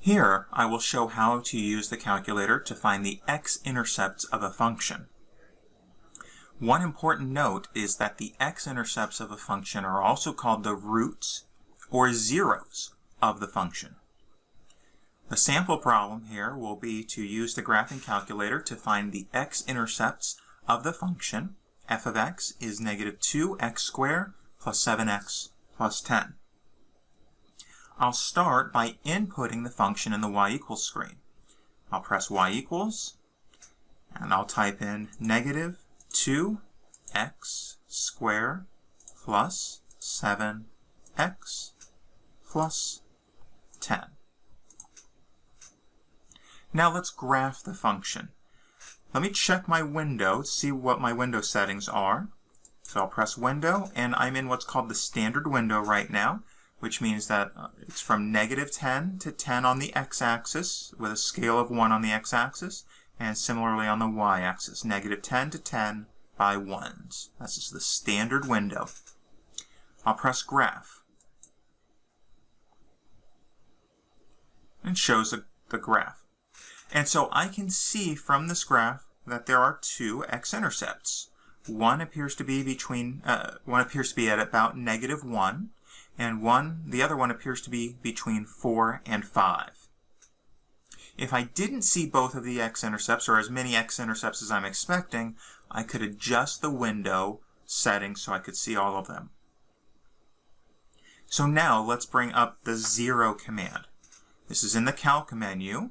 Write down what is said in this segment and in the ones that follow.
Here, I will show how to use the calculator to find the x-intercepts of a function. One important note is that the x-intercepts of a function are also called the roots or zeros of the function. The sample problem here will be to use the graphing calculator to find the x-intercepts of the function f of x is negative 2x squared plus 7x plus 10. I'll start by inputting the function in the y equals screen. I'll press y equals, and I'll type in negative 2x squared plus 7x plus 10. Now let's graph the function. Let me check my window, see what my window settings are. So I'll press window, and I'm in what's called the standard window right now, which means that it's from negative 10 to 10 on the x-axis with a scale of 1 on the x-axis, and similarly on the y-axis, negative 10 to 10 by 1s. That's just the standard window. I'll press graph. And it shows the graph. And so I can see from this graph that there are two x-intercepts. One appears to be at about negative 1, and the other one appears to be between 4 and 5. If I didn't see both of the x-intercepts, or as many x-intercepts as I'm expecting, I could adjust the window settings so I could see all of them. So now let's bring up the 0 command. This is in the calc menu,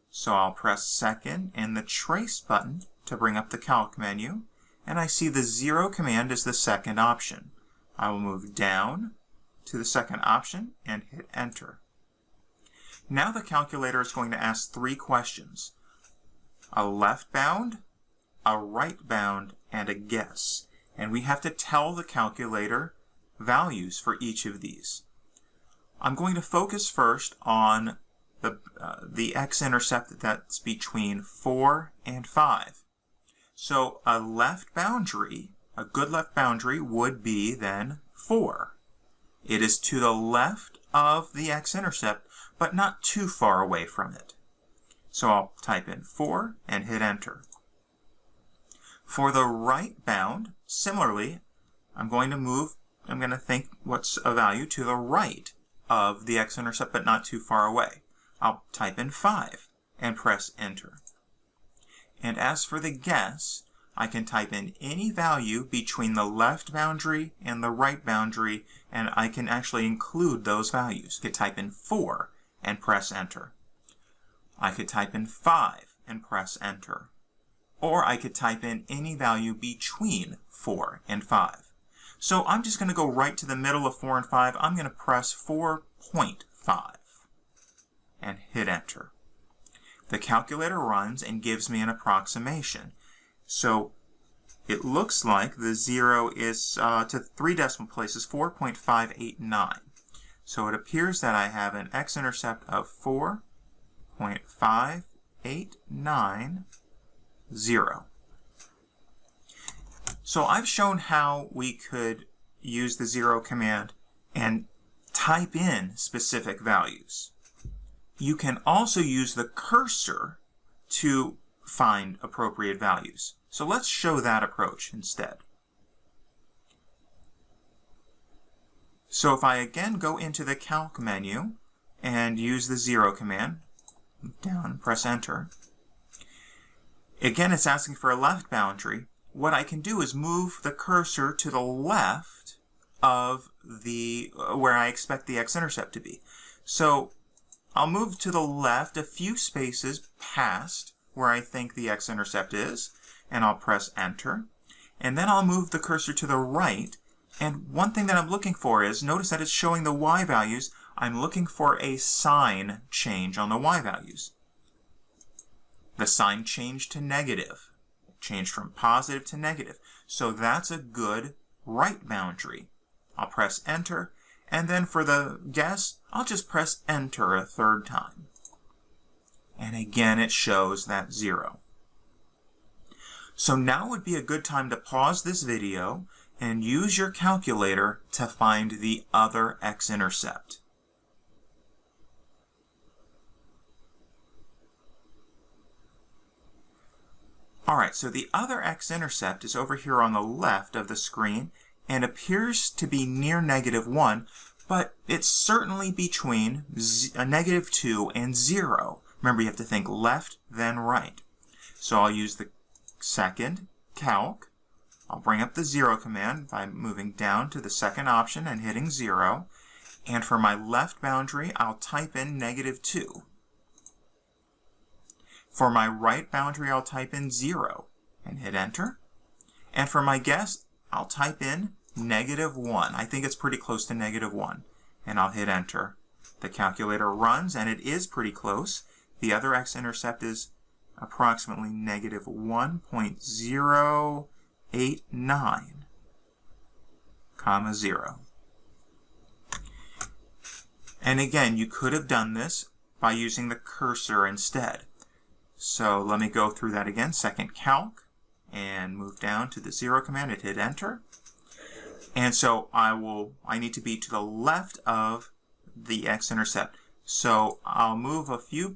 so I'll press second and the trace button to bring up the calc menu, and I see the 0 command is the second option. I will move down to the second option and hit enter. Now the calculator is going to ask 3 questions: a left bound, a right bound, and a guess. And we have to tell the calculator values for each of these. I'm going to focus first on the x-intercept that's between 4 and 5. So a left boundary, a good left boundary would be then 4. It is to the left of the x-intercept, but not too far away from it. So I'll type in 4 and hit enter. For the right bound, similarly, I'm going to think what's a value to the right of the x-intercept, but not too far away. I'll type in 5 and press enter. And as for the guess, I can type in any value between the left boundary and the right boundary, and I can actually include those values. I could type in 4 and press enter. I could type in 5 and press enter. Or I could type in any value between 4 and 5. So I'm just going to go right to the middle of 4 and 5. I'm going to press 4.5 and hit enter. The calculator runs and gives me an approximation. So it looks like the 0 is to 3 decimal places 4.589. So it appears that I have an x-intercept of 4.589. So I've shown how we could use the 0 command and type in specific values. You can also use the cursor to find appropriate values. So let's show that approach instead. So if I again go into the calc menu and use the 0 command, down and press enter. Again, it's asking for a left boundary. What I can do is move the cursor to the left of where I expect the x-intercept to be. So I'll move to the left a few spaces past where I think the x-intercept is, and I'll press enter. And then I'll move the cursor to the right, and one thing that I'm looking for is, notice that it's showing the y values. I'm looking for a sign change on the y values. The sign changed to negative. It changed from positive to negative. So that's a good right boundary. I'll press enter, and then for the guess, I'll just press enter a third time. And again, it shows that 0. So now would be a good time to pause this video and use your calculator to find the other x-intercept. All right, so the other x-intercept is over here on the left of the screen and appears to be near -1, but it's certainly between -2 and 0. Remember, you have to think left, then right. So I'll use the second calc. I'll bring up the 0 command by moving down to the second option and hitting 0. And for my left boundary, I'll type in -2. For my right boundary, I'll type in 0 and hit enter. And for my guess, I'll type in -1. I think it's pretty close to -1. And I'll hit enter. The calculator runs, and it is pretty close. The other x-intercept is approximately -1.089, comma 0. And again, you could have done this by using the cursor instead. So let me go through that again. Second calc, and move down to the 0 command and hit enter. And so I need to be to the left of the x-intercept. So I'll move a few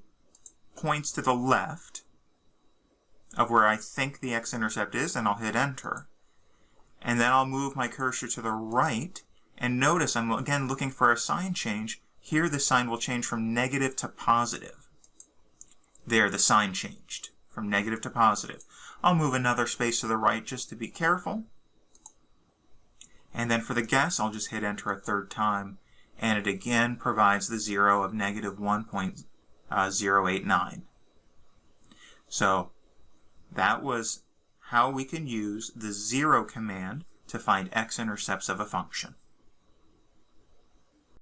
points to the left of where I think the x-intercept is, and I'll hit enter. And then I'll move my cursor to the right, and notice I'm again looking for a sign change. Here the sign will change from negative to positive. There, the sign changed from negative to positive. I'll move another space to the right just to be careful. And then for the guess, I'll just hit enter a third time, and it again provides the 0 of -1.089. So that was how we can use the 0 command to find x-intercepts of a function.